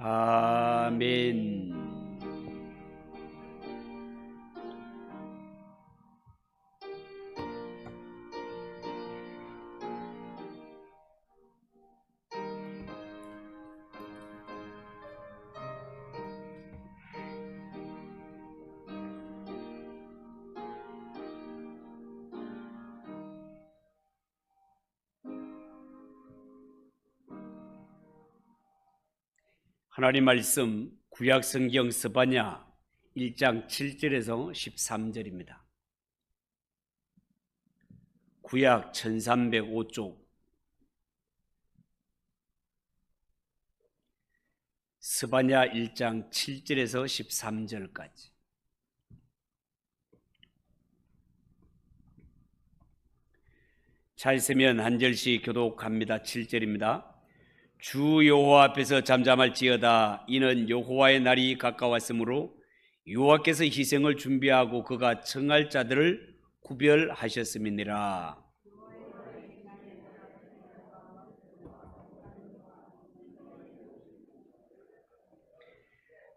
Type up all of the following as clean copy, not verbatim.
아멘. 하나님 말씀 구약성경 스바냐 1장 7절에서 13절입니다. 구약 1305쪽 스바냐 1장 7절에서 13절까지. 잘 있으면 한 절씩 교독합니다. 7절입니다. 주 여호와 앞에서 잠잠할지어다. 이는 여호와의 날이 가까웠으므로 여호와께서 희생을 준비하고 그가 청할 자들을 구별하셨음이니라.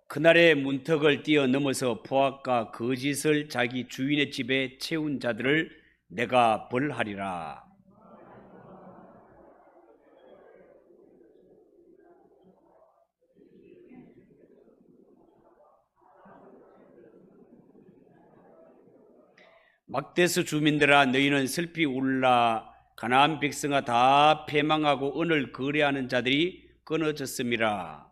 그날의 문턱을 뛰어넘어서 포악과 거짓을 자기 주인의 집에 채운 자들을 내가 벌하리라. 막대스 주민들아, 너희는 슬피 울라. 가나안 백성아 다 패망하고 은을 거래하는 자들이 끊어졌음이라.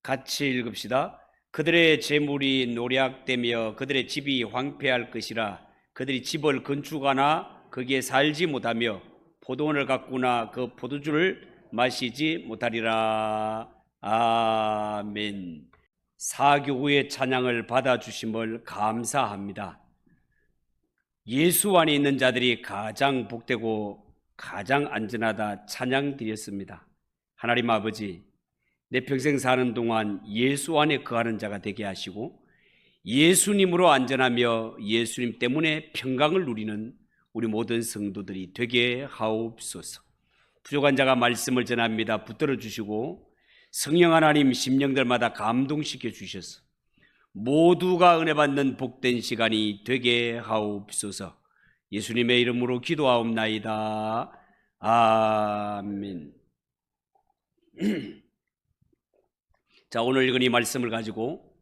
같이 읽읍시다. 그들의 재물이 노략되며 그들의 집이 황폐할 것이라. 그들이 집을 건축하나 거기에 살지 못하며 포도원을 가꾸나 그 포도주를 마시지 못하리라. 아멘. 사교구의 찬양을 받아주심을 감사합니다. 예수 안에 있는 자들이 가장 복되고 가장 안전하다 찬양드렸습니다. 하나님 아버지, 내 평생 사는 동안 예수 안에 거하는 자가 되게 하시고 예수님으로 안전하며 예수님 때문에 평강을 누리는 우리 모든 성도들이 되게 하옵소서. 부족한 자가 말씀을 전합니다. 붙들어 주시고 성령 하나님 심령들마다 감동시켜 주셔서 모두가 은혜 받는 복된 시간이 되게 하옵소서. 예수님의 이름으로 기도하옵나이다. 아멘. 자, 오늘 읽은 이 말씀을 가지고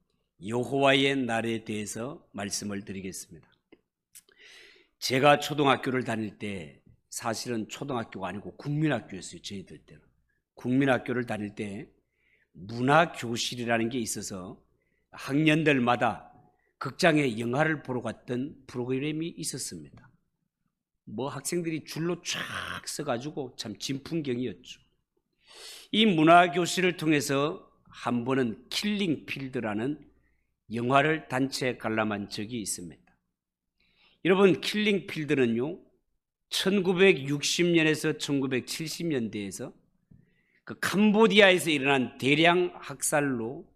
여호와의 날에 대해서 말씀을 드리겠습니다. 제가 초등학교를 다닐 때, 사실은 초등학교가 아니고 국민학교였어요. 저희들 때는 국민학교를 다닐 때 문화교실이라는 게 있어서 학년들마다 극장에 영화를 보러 갔던 프로그램이 있었습니다. 뭐 학생들이 줄로 쫙 서가지고 참 진풍경이었죠. 이 문화교실을 통해서 한 번은 킬링필드라는 영화를 단체 관람한 적이 있습니다. 여러분, 킬링필드는요 1960년에서 1970년대에서 그 캄보디아에서 일어난 대량 학살로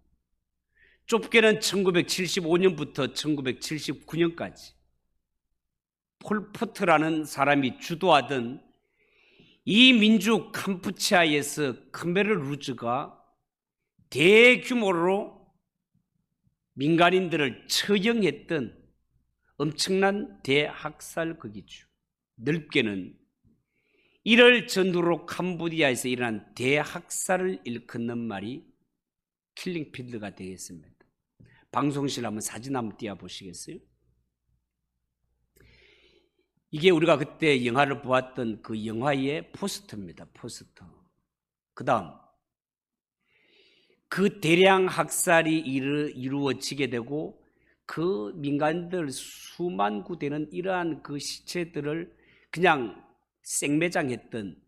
좁게는 1975년부터 1979년까지 폴포트라는 사람이 주도하던 이 민족 캄푸치아에서 khmer rouge가 대규모로 민간인들을 처형했던 엄청난 대학살극이죠. 넓게는 이를 전후로 캄보디아에서 일어난 대학살을 일컫는 말이 킬링필드가 되겠습니다. 방송실 한번 사진 한번 띄워보시겠어요? 이게 우리가 그때 영화를 보았던 그 영화의 포스터입니다. 포스터. 그 다음 그 대량 학살이 이루어지게 되고 그 민간인들 수만 구되는 이러한 그 시체들을 그냥 생매장했던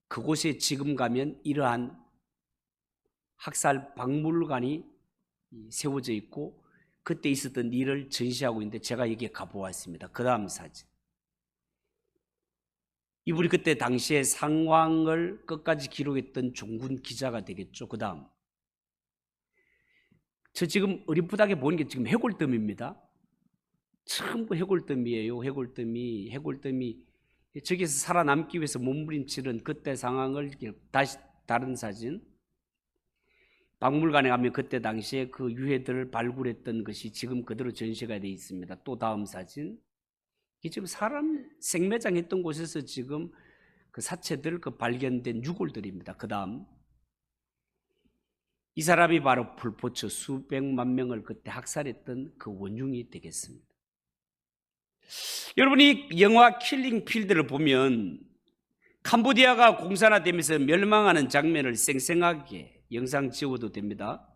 그곳에 지금 가면 이러한 학살 박물관이 세워져 있고 그때 있었던 일을 전시하고 있는데 제가 여기에 가보았습니다. 그 다음 사진. 이분이 그때 당시의 상황을 끝까지 기록했던 종군 기자가 되겠죠. 그 다음 저 지금 어렴풋하게 보는 게 지금 해골더미입니다. 전부 해골더미예요. 해골더미. 저기서 살아남기 위해서 몸부림치는 그때 상황을 다시 다른 사진. 박물관에 가면 그때 당시에 그 유해들을 발굴했던 것이 지금 그대로 전시가 되어 있습니다. 또 다음 사진. 이 지금 사람 생매장했던 곳에서 지금 그 사체들 그 발견된 유골들입니다. 그 다음. 이 사람이 바로 폴포처 수백만 명을 그때 학살했던 그 원흉이 되겠습니다. 여러분이 영화 킬링 필드를 보면 캄보디아가 공산화되면서 멸망하는 장면을 생생하게 영상 지워도 됩니다.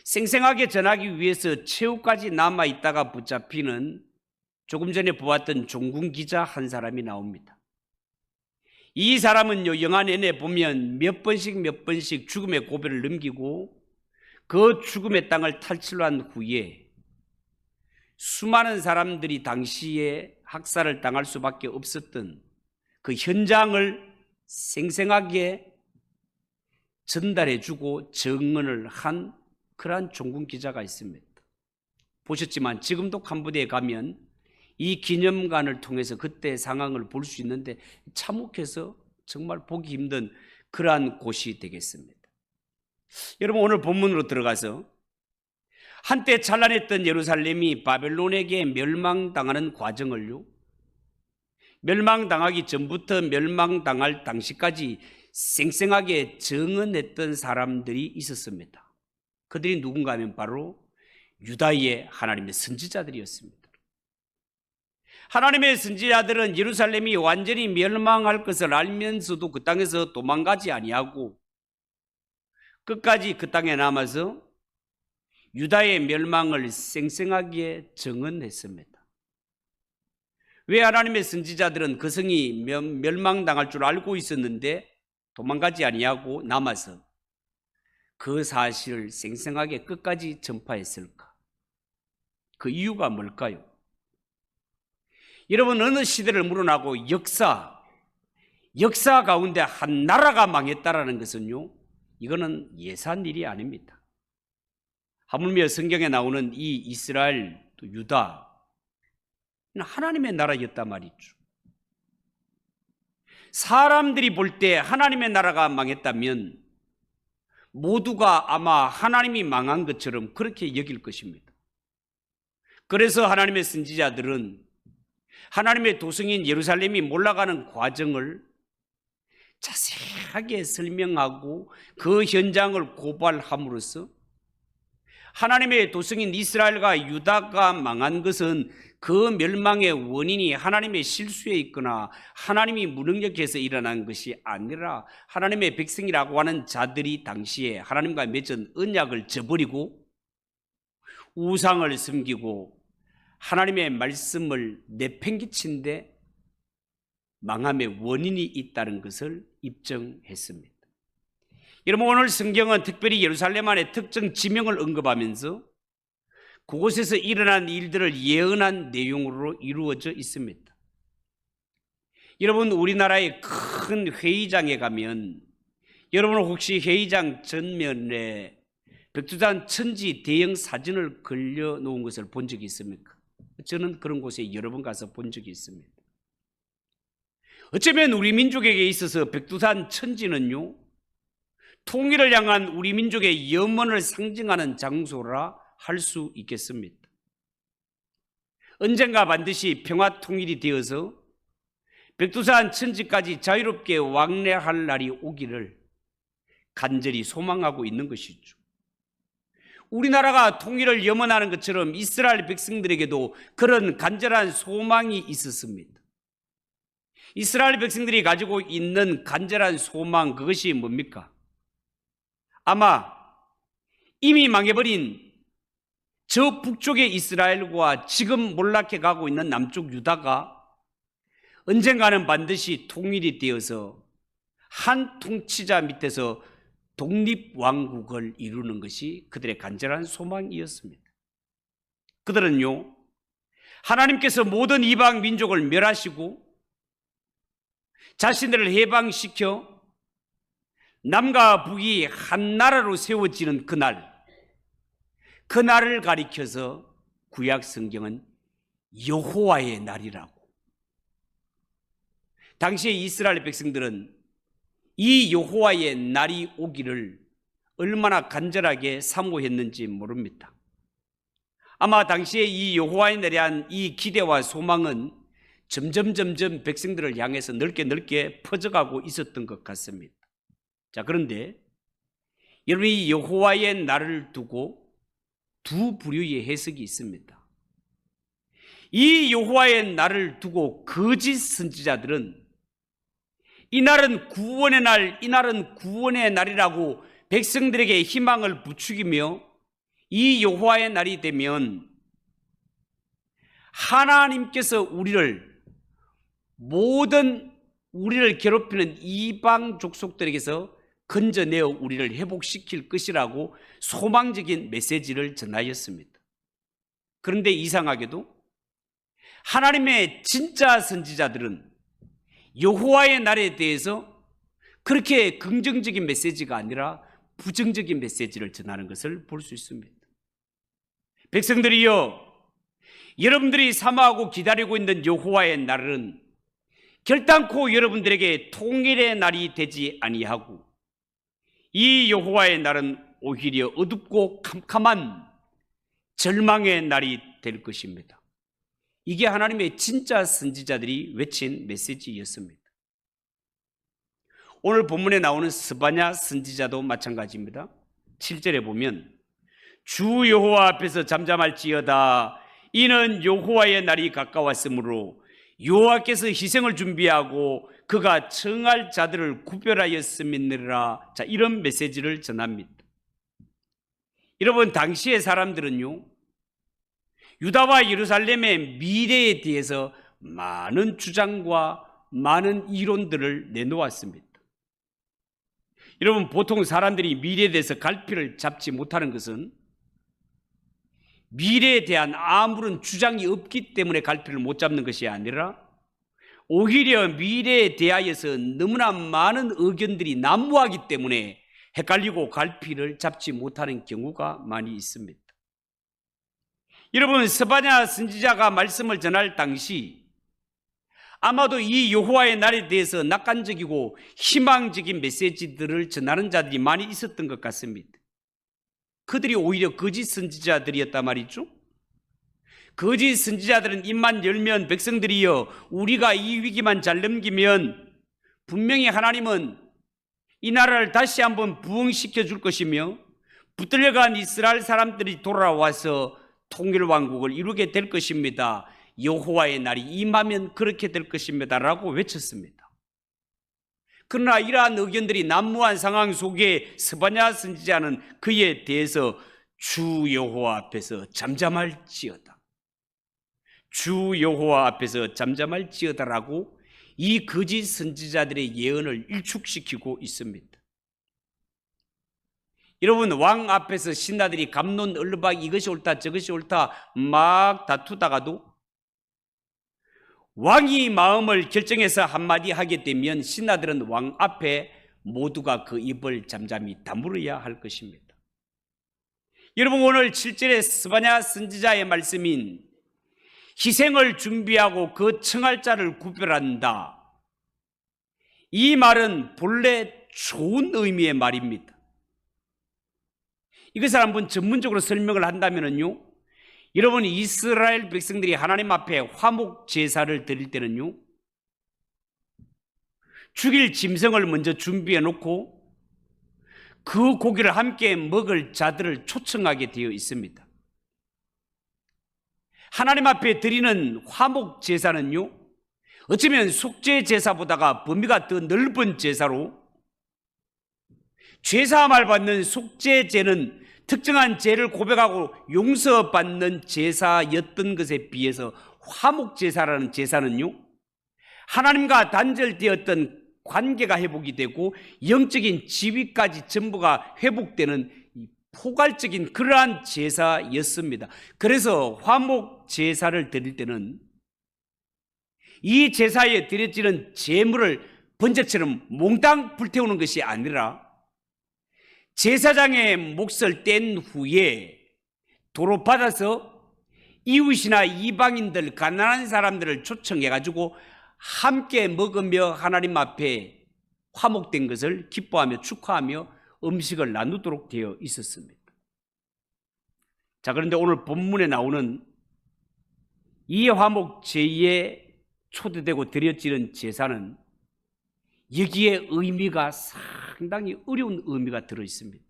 생생하게 전하기 위해서 최후까지 남아있다가 붙잡히는 조금 전에 보았던 종군 기자 한 사람이 나옵니다. 이 사람은요, 영화 내내 보면 몇 번씩 죽음의 고비를 넘기고 그 죽음의 땅을 탈출한 후에 수많은 사람들이 당시에 학살을 당할 수밖에 없었던 그 현장을 생생하게 전달해주고 증언을 한 그러한 종군 기자가 있습니다. 보셨지만 지금도 캄보디아에 가면 이 기념관을 통해서 그때 상황을 볼 수 있는데 참혹해서 정말 보기 힘든 그러한 곳이 되겠습니다. 여러분, 오늘 본문으로 들어가서 한때 찬란했던 예루살렘이 바벨론에게 멸망당하는 과정을요, 멸망당하기 전부터 멸망당할 당시까지 생생하게 증언했던 사람들이 있었습니다. 그들이 누군가 하면 바로 유다의 하나님의 선지자들이었습니다. 하나님의 선지자들은 예루살렘이 완전히 멸망할 것을 알면서도 그 땅에서 도망가지 아니하고 끝까지 그 땅에 남아서 유다의 멸망을 생생하게 증언했습니다. 왜 하나님의 선지자들은 그 성이 멸망당할 줄 알고 있었는데 도망가지 아니하고 남아서 그 사실을 생생하게 끝까지 전파했을까? 그 이유가 뭘까요? 여러분, 어느 시대를 물어나고 역사 가운데 한 나라가 망했다라는 것은요, 이거는 예사한 일이 아닙니다. 하물며 성경에 나오는 이 이스라엘 또 유다, 하나님의 나라였단 말이죠. 사람들이 볼 때 하나님의 나라가 망했다면 모두가 아마 하나님이 망한 것처럼 그렇게 여길 것입니다. 그래서 하나님의 선지자들은 하나님의 도성인 예루살렘이 몰락하는 과정을 자세하게 설명하고 그 현장을 고발함으로써 하나님의 도성인 이스라엘과 유다가 망한 것은 그 멸망의 원인이 하나님의 실수에 있거나 하나님이 무능력해서 일어난 것이 아니라 하나님의 백성이라고 하는 자들이 당시에 하나님과 맺은 언약을 저버리고 우상을 섬기고 하나님의 말씀을 내팽개친 데 망함의 원인이 있다는 것을 입증했습니다. 여러분, 오늘 성경은 특별히 예루살렘 안에 특정 지명을 언급하면서 그곳에서 일어난 일들을 예언한 내용으로 이루어져 있습니다. 여러분, 우리나라의 큰 회의장에 가면 여러분 혹시 회의장 전면에 백두산 천지 대형 사진을 걸려놓은 것을 본 적이 있습니까? 저는 그런 곳에 여러 번 가서 본 적이 있습니다. 어쩌면 우리 민족에게 있어서 백두산 천지는요, 통일을 향한 우리 민족의 염원을 상징하는 장소라 할 수 있겠습니다. 언젠가 반드시 평화 통일이 되어서 백두산 천지까지 자유롭게 왕래할 날이 오기를 간절히 소망하고 있는 것이죠. 우리나라가 통일을 염원하는 것처럼 이스라엘 백성들에게도 그런 간절한 소망이 있었습니다. 이스라엘 백성들이 가지고 있는 간절한 소망, 그것이 뭡니까? 아마 이미 망해버린 저 북쪽의 이스라엘과 지금 몰락해 가고 있는 남쪽 유다가 언젠가는 반드시 통일이 되어서 한 통치자 밑에서 독립왕국을 이루는 것이 그들의 간절한 소망이었습니다. 그들은요, 하나님께서 모든 이방 민족을 멸하시고 자신들을 해방시켜 남과 북이 한 나라로 세워지는 그날, 그 날을 가리켜서 구약 성경은 여호와의 날이라고. 당시에 이스라엘 백성들은 이 여호와의 날이 오기를 얼마나 간절하게 사모했는지 모릅니다. 아마 당시에 이 여호와의 날에 대한 이 기대와 소망은 점점 백성들을 향해서 넓게 퍼져가고 있었던 것 같습니다. 자, 그런데 여러분, 이 여호와의 날을 두고 두 부류의 해석이 있습니다. 이 여호와의 날을 두고 거짓 선지자들은 이 날은 구원의 날, 이 날은 구원의 날이라고 백성들에게 희망을 부추기며 이 여호와의 날이 되면 하나님께서 우리를 괴롭히는 이방 족속들에게서 건져내어 우리를 회복시킬 것이라고 소망적인 메시지를 전하였습니다. 그런데 이상하게도 하나님의 진짜 선지자들은 여호와의 날에 대해서 그렇게 긍정적인 메시지가 아니라 부정적인 메시지를 전하는 것을 볼 수 있습니다. 백성들이여, 여러분들이 사모하고 기다리고 있는 여호와의 날은 결단코 여러분들에게 통일의 날이 되지 아니하고 이 여호와의 날은 오히려 어둡고 캄캄한 절망의 날이 될 것입니다. 이게 하나님의 진짜 선지자들이 외친 메시지였습니다. 오늘 본문에 나오는 스바냐 선지자도 마찬가지입니다. 7절에 보면 주 여호와 앞에서 잠잠할지어다. 이는 여호와의 날이 가까웠으므로 여호와께서 희생을 준비하고 그가 청할 자들을 구별하였음이니라. 자, 이런 메시지를 전합니다. 여러분, 당시의 사람들은요, 유다와 예루살렘의 미래에 대해서 많은 주장과 많은 이론들을 내놓았습니다. 여러분, 보통 사람들이 미래에 대해서 갈피를 잡지 못하는 것은 미래에 대한 아무런 주장이 없기 때문에 갈피를 못 잡는 것이 아니라 오히려 미래에 대하여서 너무나 많은 의견들이 난무하기 때문에 헷갈리고 갈피를 잡지 못하는 경우가 많이 있습니다. 여러분, 스바냐 선지자가 말씀을 전할 당시 아마도 이 여호와의 날에 대해서 낙관적이고 희망적인 메시지들을 전하는 자들이 많이 있었던 것 같습니다. 그들이 오히려 거짓 선지자들이었단 말이죠. 거짓 선지자들은 입만 열면 백성들이여, 우리가 이 위기만 잘 넘기면 분명히 하나님은 이 나라를 다시 한번 부흥시켜 줄 것이며 붙들려간 이스라엘 사람들이 돌아와서 통일왕국을 이루게 될 것입니다. 여호와의 날이 임하면 그렇게 될 것입니다 라고 외쳤습니다. 그러나 이러한 의견들이 난무한 상황 속에 스바냐 선지자는 그에 대해서 주 여호와 앞에서 잠잠할지어다, 주 여호와 앞에서 잠잠할지어다라고 이 거짓 선지자들의 예언을 일축시키고 있습니다. 여러분, 왕 앞에서 신하들이 갑론을박 이것이 옳다 저것이 옳다 막 다투다가도 왕이 마음을 결정해서 한마디 하게 되면 신하들은 왕 앞에 모두가 그 입을 잠잠히 다물어야 할 것입니다. 여러분, 오늘 7절의 스바냐 선지자의 말씀인 희생을 준비하고 그 청할 자를 구별한다, 이 말은 본래 좋은 의미의 말입니다. 이것을 한번 전문적으로 설명을 한다면요, 여러분, 이스라엘 백성들이 하나님 앞에 화목 제사를 드릴 때는요, 죽일 짐승을 먼저 준비해 놓고 그 고기를 함께 먹을 자들을 초청하게 되어 있습니다. 하나님 앞에 드리는 화목 제사는요, 어쩌면 속죄 제사보다가 범위가 더 넓은 제사로, 죄사함을 받는 속죄제는 특정한 죄를 고백하고 용서받는 제사였던 것에 비해서 화목제사라는 제사는요, 하나님과 단절되었던 관계가 회복이 되고 영적인 지위까지 전부가 회복되는 포괄적인 그러한 제사였습니다. 그래서 화목제사를 드릴 때는 이 제사에 드려지는 제물을 번제처럼 몽땅 불태우는 것이 아니라 제사장의 몫을 뗀 후에 도로 받아서 이웃이나 이방인들, 가난한 사람들을 초청해가지고 함께 먹으며 하나님 앞에 화목된 것을 기뻐하며 축하하며 음식을 나누도록 되어 있었습니다. 자, 그런데 오늘 본문에 나오는 이 화목 제의에 초대되고 드려지는 제사는 여기에 의미가 상당히 어려운 의미가 들어 있습니다.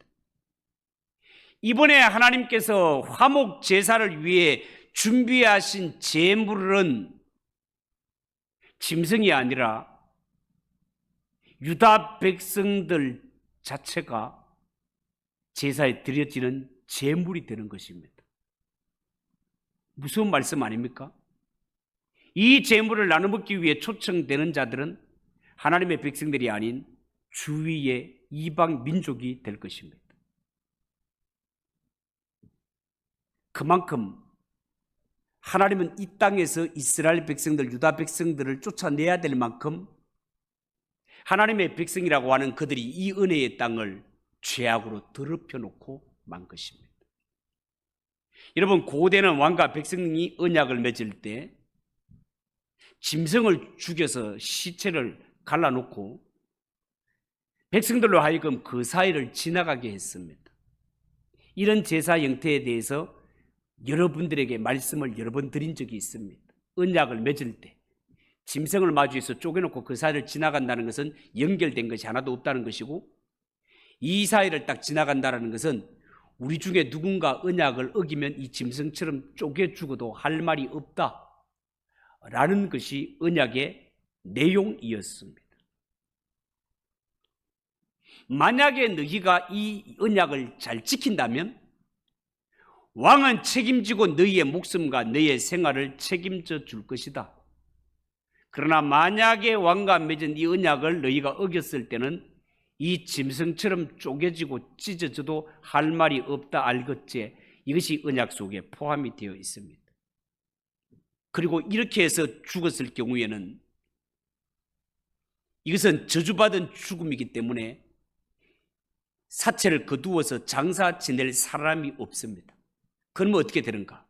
이번에 하나님께서 화목 제사를 위해 준비하신 제물은 짐승이 아니라 유다 백성들 자체가 제사에 드려지는 제물이 되는 것입니다. 무서운 말씀 아닙니까? 이 제물을 나눠 먹기 위해 초청되는 자들은 하나님의 백성들이 아닌 주위의 이방 민족이 될 것입니다. 그만큼 하나님은 이 땅에서 이스라엘 백성들, 유다 백성들을 쫓아내야 될 만큼 하나님의 백성이라고 하는 그들이 이 은혜의 땅을 죄악으로 더럽혀 놓고 만 것입니다. 여러분, 고대는 왕과 백성이 언약을 맺을 때 짐승을 죽여서 시체를 갈라놓고 백성들로 하여금 그 사이를 지나가게 했습니다. 이런 제사 형태에 대해서 여러분들에게 말씀을 여러 번 드린 적이 있습니다. 언약을 맺을 때 짐승을 마주해서 쪼개놓고 그 사이를 지나간다는 것은 연결된 것이 하나도 없다는 것이고, 이 사이를 딱 지나간다는 것은 우리 중에 누군가 언약을 어기면 이 짐승처럼 쪼개 죽어도 할 말이 없다라는 것이 언약의 내용이었습니다. 만약에 너희가 이 언약을 잘 지킨다면 왕은 책임지고 너희의 목숨과 너희의 생활을 책임져 줄 것이다. 그러나 만약에 왕과 맺은 이 언약을 너희가 어겼을 때는 이 짐승처럼 쪼개지고 찢어져도 할 말이 없다 알겠지. 이것이 언약 속에 포함이 되어 있습니다. 그리고 이렇게 해서 죽었을 경우에는 이것은 저주받은 죽음이기 때문에 사체를 거두어서 장사 지낼 사람이 없습니다. 그러면 어떻게 되는가?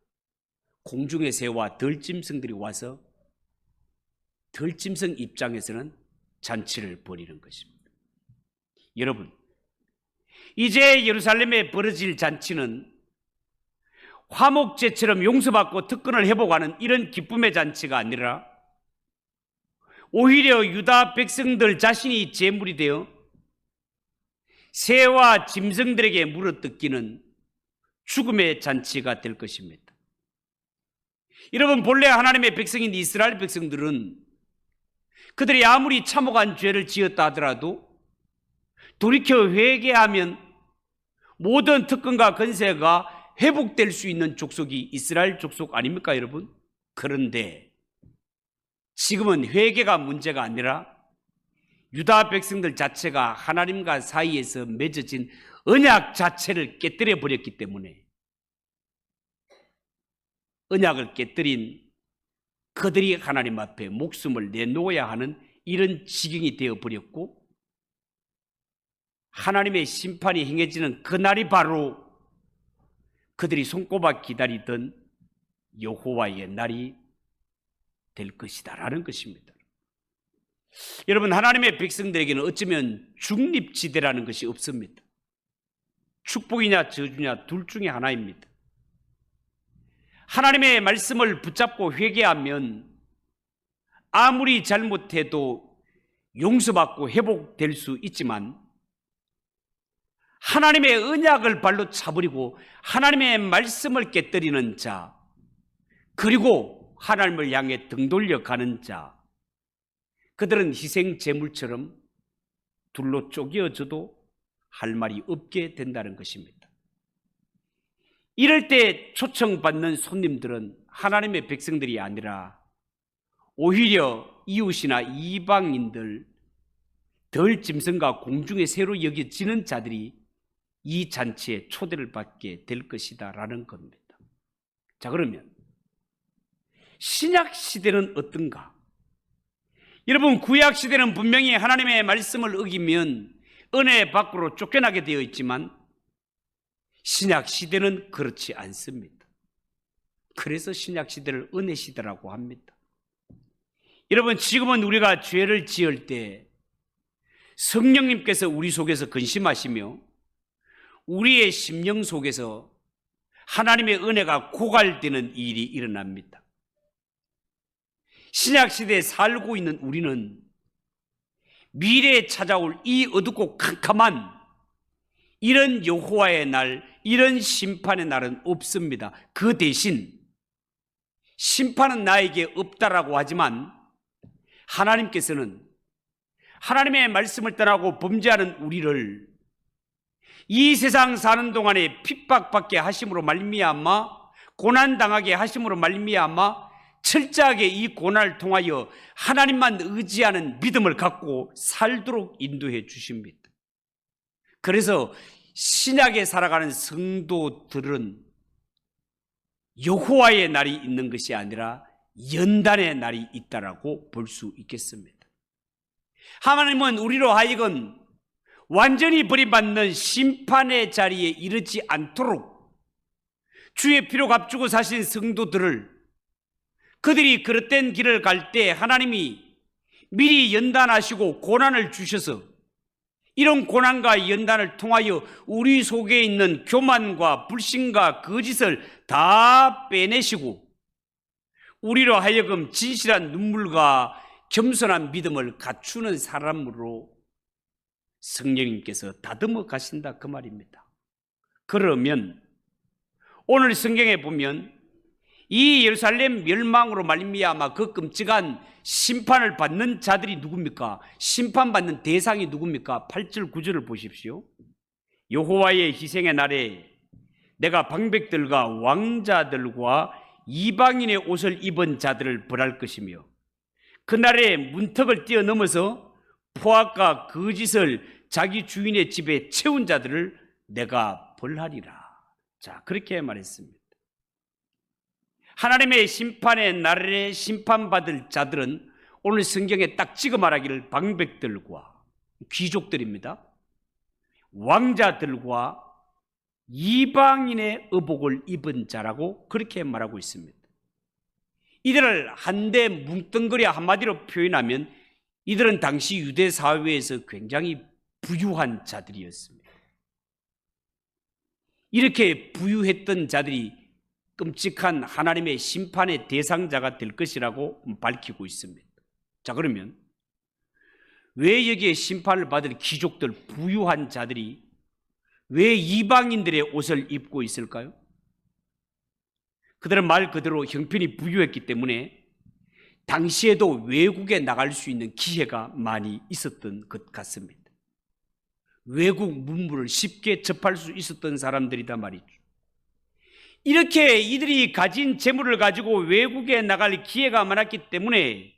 공중의 새와 들짐승들이 와서 들짐승 입장에서는 잔치를 벌이는 것입니다. 여러분, 이제 예루살렘에 벌어질 잔치는 화목제처럼 용서받고 특권을 회복하는 이런 기쁨의 잔치가 아니라 오히려 유다 백성들 자신이 제물이 되어 새와 짐승들에게 물어뜯기는 죽음의 잔치가 될 것입니다. 여러분, 본래 하나님의 백성인 이스라엘 백성들은 그들이 아무리 참혹한 죄를 지었다 하더라도 돌이켜 회개하면 모든 특권과 권세가 회복될 수 있는 족속이 이스라엘 족속 아닙니까, 여러분? 그런데 지금은 회개가 문제가 아니라 유다 백성들 자체가 하나님과 사이에서 맺어진 언약 자체를 깨뜨려 버렸기 때문에 언약을 깨뜨린 그들이 하나님 앞에 목숨을 내놓아야 하는 이런 지경이 되어버렸고, 하나님의 심판이 행해지는 그날이 바로 그들이 손꼽아 기다리던 여호와의 날이 될 것이다 라는 것입니다. 여러분, 하나님의 백성들에게는 어쩌면 중립지대라는 것이 없습니다. 축복이냐 저주냐 둘 중에 하나입니다. 하나님의 말씀을 붙잡고 회개하면 아무리 잘못해도 용서받고 회복될 수 있지만, 하나님의 언약을 발로 차버리고 하나님의 말씀을 깨뜨리는 자, 그리고 하나님을 향해 등 돌려가는 자, 그들은 희생 제물처럼 둘로 쪼개어져도 할 말이 없게 된다는 것입니다. 이럴 때 초청받는 손님들은 하나님의 백성들이 아니라 오히려 이웃이나 이방인들, 덜 짐승과 공중에 새로 여겨지는 자들이 이 잔치에 초대를 받게 될 것이다 라는 겁니다. 자, 그러면 신약 시대는 어떤가? 여러분, 구약 시대는 분명히 하나님의 말씀을 어기면 은혜 밖으로 쫓겨나게 되어 있지만, 신약 시대는 그렇지 않습니다. 그래서 신약 시대를 은혜 시대라고 합니다. 여러분, 지금은 우리가 죄를 지을 때 성령님께서 우리 속에서 근심하시며 우리의 심령 속에서 하나님의 은혜가 고갈되는 일이 일어납니다. 신약 시대에 살고 있는 우리는 미래에 찾아올 이 어둡고 캄캄한 이런 여호와의 날, 이런 심판의 날은 없습니다. 그 대신 심판은 나에게 없다라고 하지만 하나님께서는 하나님의 말씀을 떠나고 범죄하는 우리를 이 세상 사는 동안에 핍박받게 하심으로 말미암아, 고난당하게 하심으로 말미암아 철저하게 이 고난을 통하여 하나님만 의지하는 믿음을 갖고 살도록 인도해 주십니다. 그래서 신약에 살아가는 성도들은 여호와의 날이 있는 것이 아니라 연단의 날이 있다라고 볼 수 있겠습니다. 하나님은 우리로 하여금 완전히 버림받는 심판의 자리에 이르지 않도록 주의 피로 값주고 사신 성도들을 그들이 그릇된 길을 갈 때 하나님이 미리 연단하시고 고난을 주셔서 이런 고난과 연단을 통하여 우리 속에 있는 교만과 불신과 거짓을 다 빼내시고 우리로 하여금 진실한 눈물과 겸손한 믿음을 갖추는 사람으로 성령님께서 다듬어 가신다 그 말입니다. 그러면 오늘 성경에 보면 이 예루살렘 멸망으로 말미암아 그 끔찍한 심판을 받는 자들이 누굽니까? 심판받는 대상이 누굽니까? 8절 9절을 보십시오. 여호와의 희생의 날에 내가 방백들과 왕자들과 이방인의 옷을 입은 자들을 벌할 것이며 그날에 문턱을 뛰어넘어서 포악과 거짓을 자기 주인의 집에 채운 자들을 내가 벌하리라. 자, 그렇게 말했습니다. 하나님의 심판의 날에 심판받을 자들은 오늘 성경에 딱 찍어 말하기를 방백들과 귀족들입니다. 왕자들과 이방인의 의복을 입은 자라고 그렇게 말하고 있습니다. 이들을 한데 뭉뚱그려 한마디로 표현하면 이들은 당시 유대 사회에서 굉장히 부유한 자들이었습니다. 이렇게 부유했던 자들이 끔찍한 하나님의 심판의 대상자가 될 것이라고 밝히고 있습니다. 자, 그러면 왜 여기에 심판을 받을 귀족들, 부유한 자들이 왜 이방인들의 옷을 입고 있을까요? 그들은 말 그대로 형편이 부유했기 때문에 당시에도 외국에 나갈 수 있는 기회가 많이 있었던 것 같습니다. 외국 문물을 쉽게 접할 수 있었던 사람들이다 말이죠. 이렇게 이들이 가진 재물을 가지고 외국에 나갈 기회가 많았기 때문에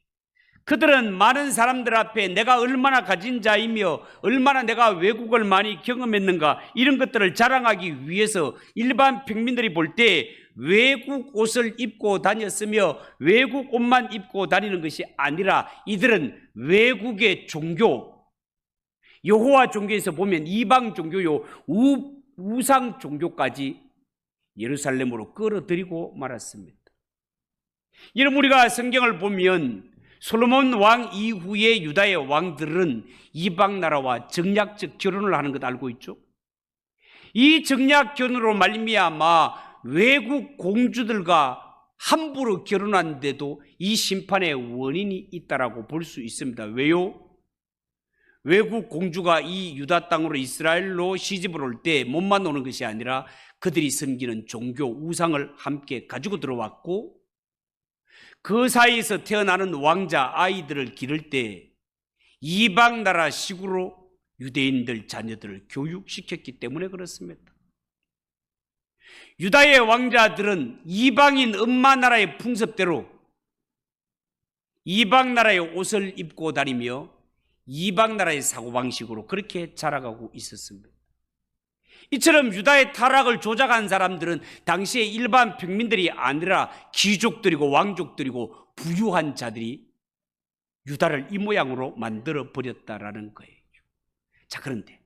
그들은 많은 사람들 앞에 내가 얼마나 가진 자이며 얼마나 내가 외국을 많이 경험했는가 이런 것들을 자랑하기 위해서 일반 평민들이 볼 때 외국 옷을 입고 다녔으며 외국 옷만 입고 다니는 것이 아니라 이들은 외국의 종교, 여호와 종교에서 보면 이방 종교요 우상 종교까지 예루살렘으로 끌어들이고 말았습니다. 여러분, 우리가 성경을 보면 솔로몬 왕 이후의 유다의 왕들은 이방 나라와 정략적 결혼을 하는 것 알고 있죠? 이 정략 결혼으로 말미암아 외국 공주들과 함부로 결혼하는데도 이 심판의 원인이 있다라고 볼 수 있습니다. 왜요? 외국 공주가 이 유다 땅으로 이스라엘로 시집을 올 때 몸만 오는 것이 아니라 그들이 섬기는 종교 우상을 함께 가지고 들어왔고 그 사이에서 태어나는 왕자 아이들을 기를 때 이방 나라식으로 유대인들 자녀들을 교육시켰기 때문에 그렇습니다. 유다의 왕자들은 이방인 엄마 나라의 풍습대로 이방 나라의 옷을 입고 다니며 이방 나라의 사고방식으로 그렇게 자라가고 있었습니다. 이처럼 유다의 타락을 조작한 사람들은 당시의 일반 평민들이 아니라 귀족들이고 왕족들이고 부유한 자들이 유다를 이 모양으로 만들어 버렸다라는 거예요. 자, 그런데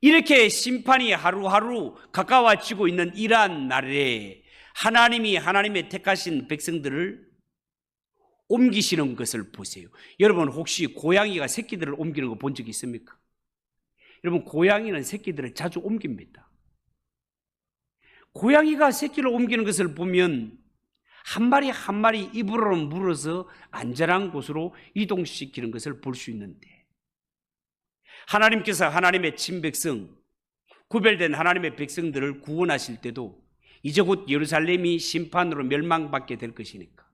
이렇게 심판이 하루하루 가까워지고 있는 이러한 날에 하나님이 하나님의 택하신 백성들을 옮기시는 것을 보세요. 여러분 혹시 고양이가 새끼들을 옮기는 거 본 적 있습니까? 여러분 고양이는 새끼들을 자주 옮깁니다. 고양이가 새끼를 옮기는 것을 보면 한 마리 한 마리 입으로 물어서 안전한 곳으로 이동시키는 것을 볼 수 있는데, 하나님께서 하나님의 친백성, 구별된 하나님의 백성들을 구원하실 때도 이제 곧 예루살렘이 심판으로 멸망받게 될 것이니까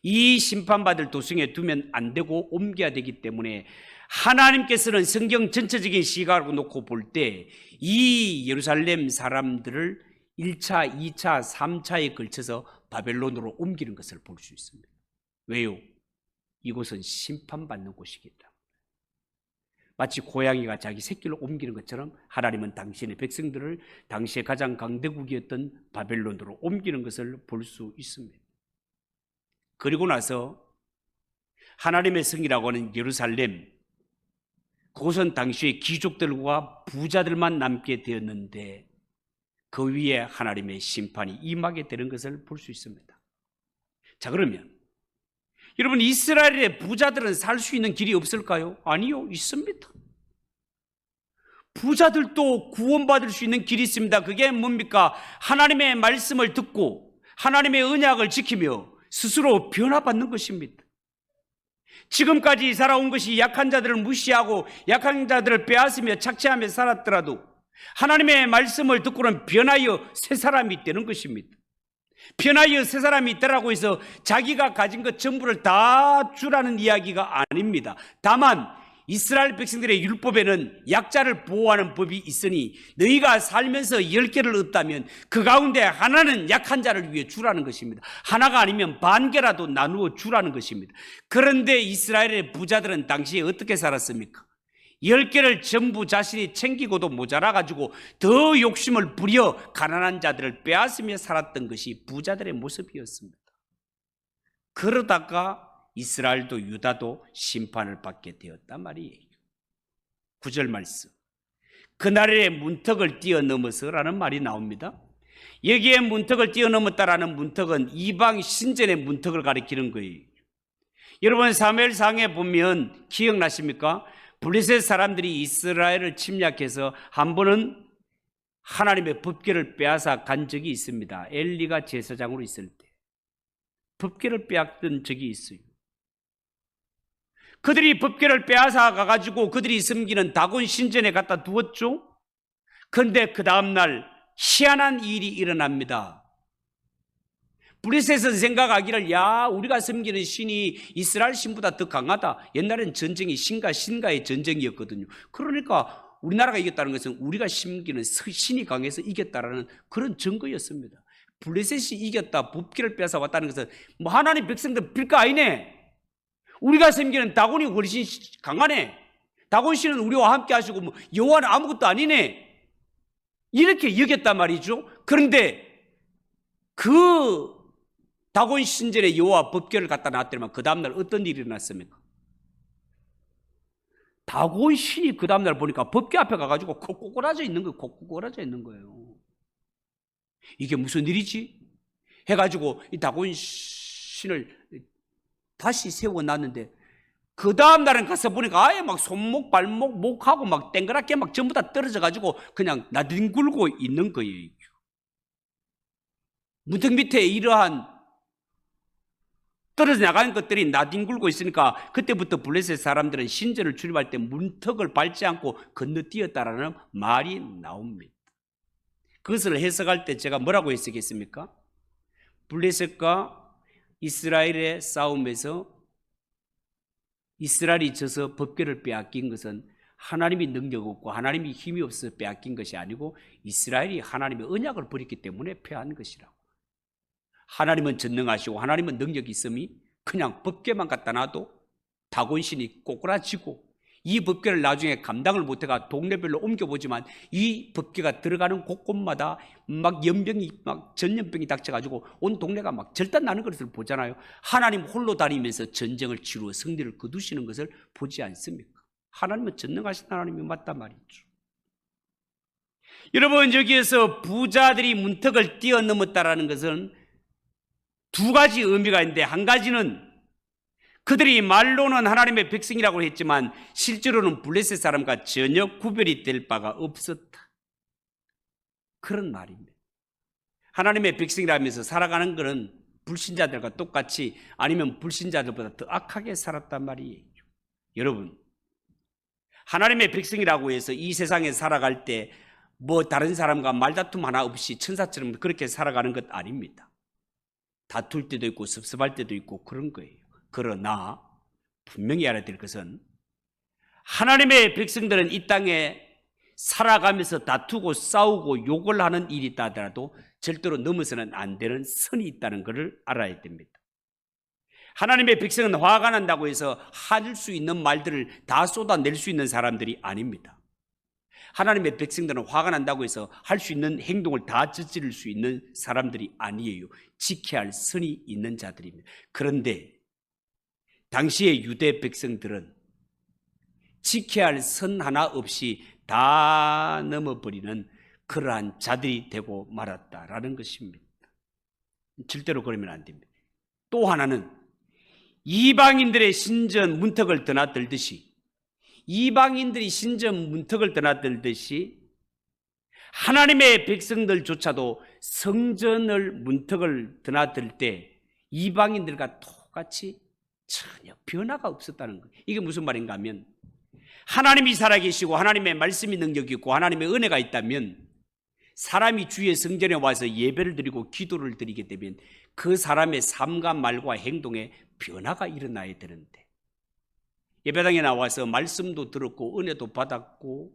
이 심판받을 도성에 두면 안 되고 옮겨야 되기 때문에 하나님께서는 성경 전체적인 시각으로 놓고 볼 때 이 예루살렘 사람들을 1차, 2차, 3차에 걸쳐서 바벨론으로 옮기는 것을 볼 수 있습니다. 왜요? 이곳은 심판받는 곳이기 때문에. 마치 고양이가 자기 새끼를 옮기는 것처럼 하나님은 당신의 백성들을 당시에 가장 강대국이었던 바벨론으로 옮기는 것을 볼 수 있습니다. 그리고 나서 하나님의 성이라고 하는 예루살렘, 그곳은 당시에 귀족들과 부자들만 남게 되었는데 그 위에 하나님의 심판이 임하게 되는 것을 볼 수 있습니다. 자, 그러면 여러분, 이스라엘의 부자들은 살 수 있는 길이 없을까요? 아니요, 있습니다. 부자들도 구원받을 수 있는 길이 있습니다. 그게 뭡니까? 하나님의 말씀을 듣고 하나님의 언약을 지키며 스스로 변화받는 것입니다. 지금까지 살아온 것이 약한 자들을 무시하고 약한 자들을 빼앗으며 착취하며 살았더라도 하나님의 말씀을 듣고는 변하여 새 사람이 되는 것입니다. 변하여 새 사람이 되라고 해서 자기가 가진 것 전부를 다 주라는 이야기가 아닙니다. 다만 이스라엘 백성들의 율법에는 약자를 보호하는 법이 있으니 너희가 살면서 10개를 얻다면 그 가운데 하나는 약한 자를 위해 주라는 것입니다. 하나가 아니면 반 개라도 나누어 주라는 것입니다. 그런데 이스라엘의 부자들은 당시에 어떻게 살았습니까? 10개를 전부 자신이 챙기고도 모자라가지고 더 욕심을 부려 가난한 자들을 빼앗으며 살았던 것이 부자들의 모습이었습니다. 그러다가 이스라엘도 유다도 심판을 받게 되었단 말이에요. 9절 말씀, 그날의 문턱을 뛰어넘어서라는 말이 나옵니다. 여기에 문턱을 뛰어넘었다라는 문턱은 이방 신전의 문턱을 가리키는 거예요. 여러분 사무엘상에 보면 기억나십니까? 블레셋 사람들이 이스라엘을 침략해서 한 번은 하나님의 법궤를 빼앗아 간 적이 있습니다. 엘리가 제사장으로 있을 때 법궤를 빼앗던 적이 있어요. 그들이 법궤를 빼앗아 가가지고 그들이 섬기는 다곤 신전에 갖다 두었죠. 그런데 그 다음날 희한한 일이 일어납니다. 블레셋은 생각하기를 우리가 섬기는 신이 이스라엘 신보다 더 강하다. 옛날엔 전쟁이 신과의 전쟁이었거든요. 그러니까 우리나라가 이겼다는 것은 우리가 섬기는 신이 강해서 이겼다라는 그런 증거였습니다. 블레셋이 이겼다, 법궤를 뺏어 왔다는 것은 하나님 백성들 빌거 아니네. 우리가 섬기는 다곤이 훨씬 강하네. 다곤 신은 우리와 함께 하시고 여호와는 아무것도 아니네. 이렇게 여겼단 말이죠. 그런데 그 다곤 신전에 여호와 법궤를 갖다 놨더니만 그 다음날 어떤 일이 일어났습니까? 다곤 신이 그 다음날 보니까 법궤 앞에 가가지고 꼬꾸라져 있는 거예요. 꼬꾸라져 있는 거예요. 이게 무슨 일이지? 해가지고 이 다곤 신을 다시 세워놨는데 그 다음날은 가서 보니까 아예 막 손목, 발목, 목하고 막 땡그랗게 막 전부 다 떨어져가지고 그냥 나뒹굴고 있는 거예요. 문턱 밑에 이러한 떨어져 나가는 것들이 나뒹굴고 있으니까 그때부터 블레셋 사람들은 신전을 출입할 때 문턱을 밟지 않고 건너뛰었다라는 말이 나옵니다. 그것을 해석할 때 제가 뭐라고 해석했습니까? 블레셋과 이스라엘의 싸움에서 이스라엘이 져서 법궤를 빼앗긴 것은 하나님이 능력 없고 하나님이 힘이 없어서 빼앗긴 것이 아니고 이스라엘이 하나님의 언약을 버렸기 때문에 패한 것이라고. 하나님은 전능하시고 하나님은 능력이 있음이 그냥 법궤만 갖다 놔도 다곤신이 꼬꾸라지고 이 법궤를 나중에 감당을 못해가 동네별로 옮겨보지만 이 법궤가 들어가는 곳곳마다 막 연병이 막 전염병이 닥쳐가지고 온 동네가 막 절단 나는 것을 보잖아요. 하나님 홀로 다니면서 전쟁을 치루어 승리를 거두시는 것을 보지 않습니까? 하나님은 전능하신 하나님이 맞단 말이죠. 여러분, 여기에서 부자들이 문턱을 뛰어넘었다라는 것은 두 가지 의미가 있는데, 한 가지는 그들이 말로는 하나님의 백성이라고 했지만 실제로는 블레셋 사람과 전혀 구별이 될 바가 없었다, 그런 말입니다. 하나님의 백성이라면서 살아가는 것은 불신자들과 똑같이, 아니면 불신자들보다 더 악하게 살았단 말이에요. 여러분, 하나님의 백성이라고 해서 이 세상에 살아갈 때 뭐 다른 사람과 말다툼 하나 없이 천사처럼 그렇게 살아가는 것 아닙니다. 다툴 때도 있고 섭섭할 때도 있고 그런 거예요. 그러나 분명히 알아야 될 것은, 하나님의 백성들은 이 땅에 살아가면서 다투고 싸우고 욕을 하는 일이 있다 하더라도 절대로 넘어서는 안 되는 선이 있다는 것을 알아야 됩니다. 하나님의 백성은 화가 난다고 해서 할 수 있는 말들을 다 쏟아낼 수 있는 사람들이 아닙니다. 하나님의 백성들은 화가 난다고 해서 할 수 있는 행동을 다 저지를 수 있는 사람들이 아니에요. 지켜야 할 선이 있는 자들입니다. 그런데 당시의 유대 백성들은 지켜야 할 선 하나 없이 다 넘어버리는 그러한 자들이 되고 말았다라는 것입니다. 절대로 그러면 안 됩니다. 또 하나는 이방인들의 신전 문턱을 드나들듯이, 이방인들이 신전 문턱을 드나들듯이 하나님의 백성들조차도 성전을 문턱을 드나들 때 이방인들과 똑같이 전혀 변화가 없었다는 거예요. 이게 무슨 말인가 하면, 하나님이 살아계시고 하나님의 말씀이 능력이 있고 하나님의 은혜가 있다면 사람이 주의 성전에 와서 예배를 드리고 기도를 드리게 되면 그 사람의 삶과 말과 행동에 변화가 일어나야 되는데, 예배당에 나와서 말씀도 들었고 은혜도 받았고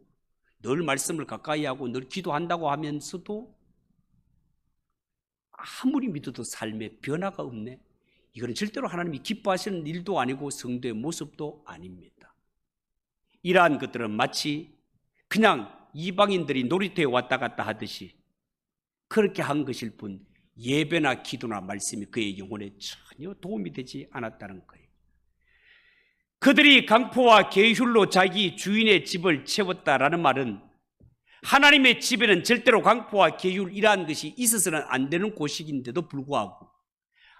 늘 말씀을 가까이 하고 늘 기도한다고 하면서도 아무리 믿어도 삶에 변화가 없네, 이거는 절대로 하나님이 기뻐하시는 일도 아니고 성도의 모습도 아닙니다. 이러한 것들은 마치 그냥 이방인들이 놀이터에 왔다 갔다 하듯이 그렇게 한 것일 뿐, 예배나 기도나 말씀이 그의 영혼에 전혀 도움이 되지 않았다는 거예요. 그들이 강포와 계율로 자기 주인의 집을 채웠다라는 말은, 하나님의 집에는 절대로 강포와 계율 이러한 것이 있어서는 안 되는 곳인데도 불구하고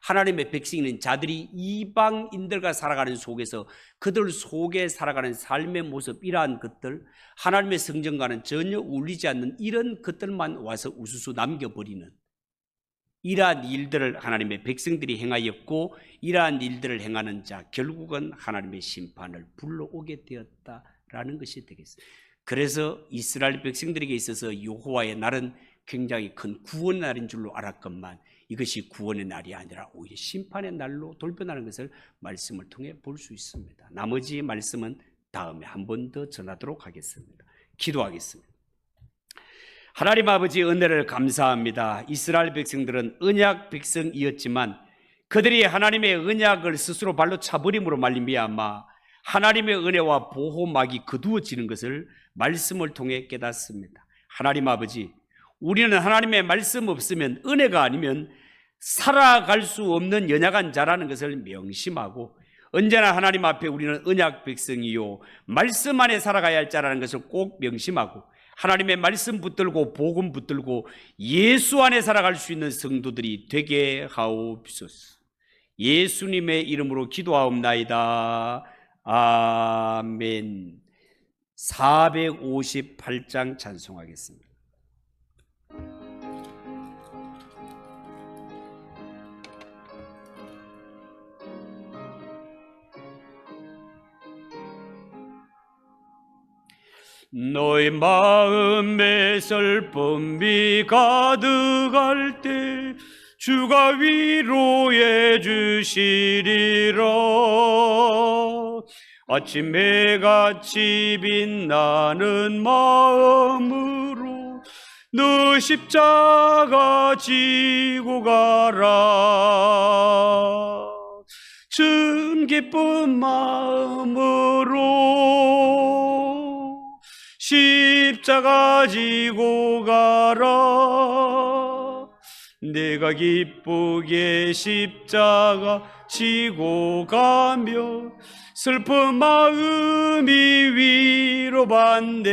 하나님의 백성인 자들이 이방인들과 살아가는 속에서 그들 속에 살아가는 삶의 모습, 이러한 것들, 하나님의 성전과는 전혀 어울리지 않는 이런 것들만 와서 우수수 남겨버리는 이러한 일들을 하나님의 백성들이 행하였고, 이러한 일들을 행하는 자 결국은 하나님의 심판을 불러오게 되었다라는 것이 되겠습니다. 그래서 이스라엘 백성들에게 있어서 여호와의 날은 굉장히 큰 구원의 날인 줄로 알았건만 이것이 구원의 날이 아니라 오히려 심판의 날로 돌변하는 것을 말씀을 통해 볼 수 있습니다. 나머지 말씀은 다음에 한 번 더 전하도록 하겠습니다. 기도하겠습니다. 하나님 아버지, 은혜를 감사합니다. 이스라엘 백성들은 언약 백성이었지만 그들이 하나님의 언약을 스스로 발로 차버림으로 말미암아 하나님의 은혜와 보호막이 거두어지는 것을 말씀을 통해 깨닫습니다. 하나님 아버지, 우리는 하나님의 말씀 없으면, 은혜가 아니면 살아갈 수 없는 연약한 자라는 것을 명심하고, 언제나 하나님 앞에 우리는 언약 백성이요 말씀 안에 살아가야 할 자라는 것을 꼭 명심하고, 하나님의 말씀 붙들고 복음 붙들고 예수 안에 살아갈 수 있는 성도들이 되게 하옵소서. 예수님의 이름으로 기도하옵나이다. 아멘. 458장 찬송하겠습니다. 너의 마음에 슬픔이 가득할 때 주가 위로해 주시리라. 아침 해같이 빛나는 마음으로 너 십자가 지고 가라. 참 기쁜 마음으로 십자가 지고 가라. 내가 기쁘게 십자가 지고 가며 슬픈 마음이 위로받네.